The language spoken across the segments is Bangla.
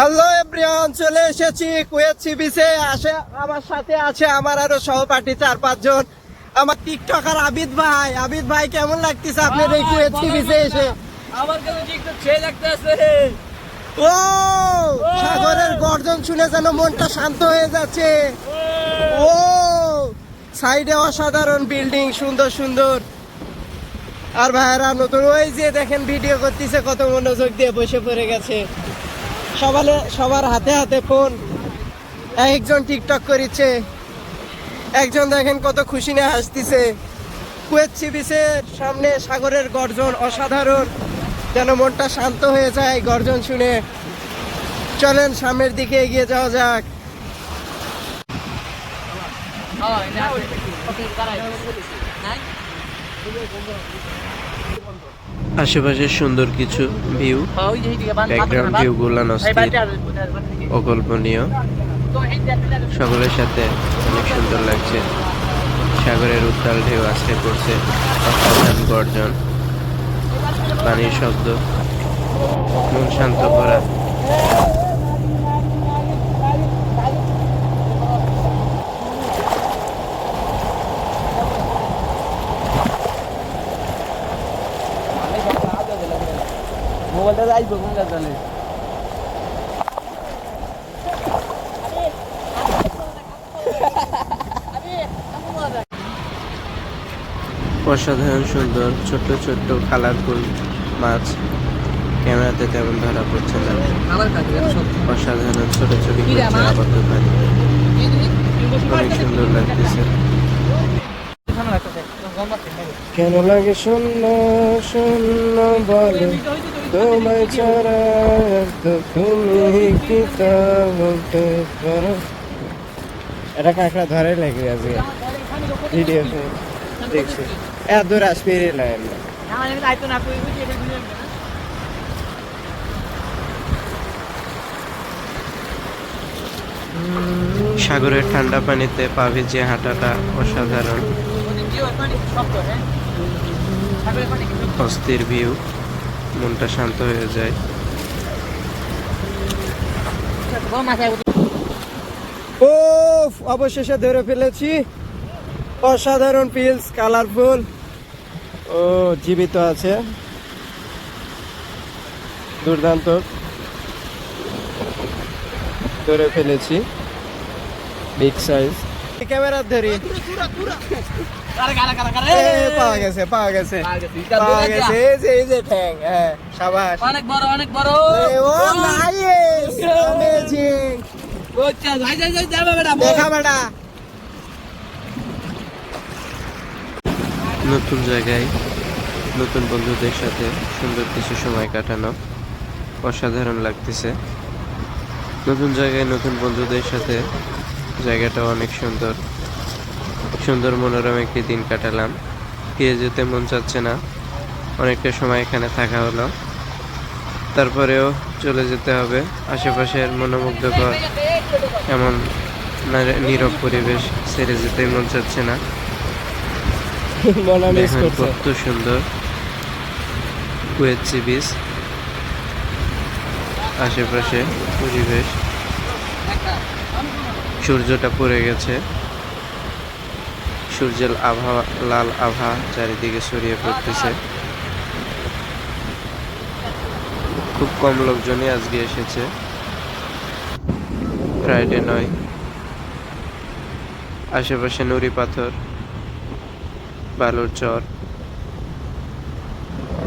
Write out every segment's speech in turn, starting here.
হ্যালো এভরিওয়ান, চলে এসেছি কুয়েত সি বিচে। আমার সাথে আছে আমার আরো সহপাঠী 4-5 জন। আমার টিকটকার আবিদ ভাই কেমন লাগতেছে আপনার এই কুয়েত সি বিচে এসে? আমার কাছে টিকটক সেই লাগতেছে। ও সাগরের গর্জন শুনে যেন মনটা শান্ত হয়ে যাচ্ছে। ও সাইডে অসাধারণ বিল্ডিং, সুন্দর সুন্দর। আর ভাইয়েরা নতুন ওই যে দেখেন ভিডিও করতেছে, কত মনোযোগ দিয়ে বসে পড়ে গেছে। সবার হাতে হাতে ফোন, একজন টিকটক করিচ্ছে, একজন দেখেন কত খুশি নিয়ে হাসতেছে। কুয়েত সি বিচের সামনে সাগরের গর্জন অসাধারণ, যেন মনটা শান্ত হয়ে যায় গর্জন শুনে। চলেন সামনের দিকে এগিয়ে যাওয়া যাক। আশেপাশে সুন্দর কিছু ভিউ, ব্যাকগ্রাউন্ড ভিউ গুলা অকল্পনীয়। সকলের সাথে অনেক সুন্দর লাগছে। সাগরের উত্তাল ঢেউ আসতে পড়ছে, অসাধারণ গর্জন, পানির শব্দ, মন শান্ত করা। মোবাইলটা যাইবো কোন কাজে? অসাধারণ সুন্দর ছোট্ট ছোট্ট কালারফুল মাছ, ক্যামেরাতে তেমন ধরা পড়ছে না। অসাধারণ ছোট ছোট আবদ্ধ পানি, অনেক সুন্দর লাগতেছে। কেন লাগে শূন্য শূন্য বলে তোমায় ছাড়া, তুমি কি তা বলতে পারো? এটা কাঁকড়া ধরে লাগে আজকে ভিডিও দেখছি। এত দূর আসবে না সাগরের ঠান্ডা পানিতে পা ভিজিয়ে হাঁটাটা অসাধারণ। অস্থির ভিউ, মনটা শান্ত হয়ে যায়। ও অবশেষে ধরে ফেলেছি। অসাধারণ ফিলস, কালারফুল ও জীবিত আছে, দুর্দান্ত। ধরে ফেলেছি বিগ সাইজ। ক্যামেরা ধরি পাওয়া গেছে এই যে ঠ্যাং। হ্যাঁ সাবাস, অনেক বড় অনেক বড়। ও নাইস, অ্যামেজিং। আচ্ছা যাই যাবে বেটা, দেখা বেটা। নতুন জায়গায় নতুন বন্ধুদের সাথে সুন্দর কিছু সময় কাটানো অসাধারণ লাগতেছে। নতুন জায়গায় নতুন বন্ধুদের সাথে জায়গাটা অনেক সুন্দর, সুন্দর মনোরম একটি দিন কাটালাম। ফিরে যেতে মন চাচ্ছে না, অনেকটা সময় এখানে থাকা হলো, তারপরেও চলে যেতে হবে। আশেপাশের মনোমুগ্ধকর এমন নীরব পরিবেশ ছেড়ে যেতে মন চাচ্ছে না। কত সুন্দর কুয়েত সি বিচ, আশেপাশে পরিবেশ, সূর্যটা পড়ে গেছে, সূর্যের আভা, লাল আভা চারিদিকে ছড়িয়ে পড়তেছে। খুব কম লোকজনই আজকে এসেছে, ফ্রাইডে নয়। আশেপাশে নুড়ি পাথর, বালুর চর,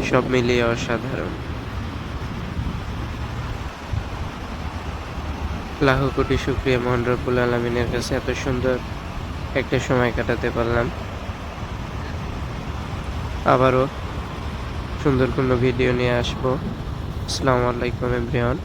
সব মিলিয়ে অসাধারণ। লাখো কোটি শুকরিয়া মহান রব্বুল আলামিনের কাছে, এত সুন্দর একটা সময় কাটাতে পারলাম। আবারও সুন্দর কোনো ভিডিও নিয়ে আসবো। আসসালামু আলাইকুম এভরিওয়ান।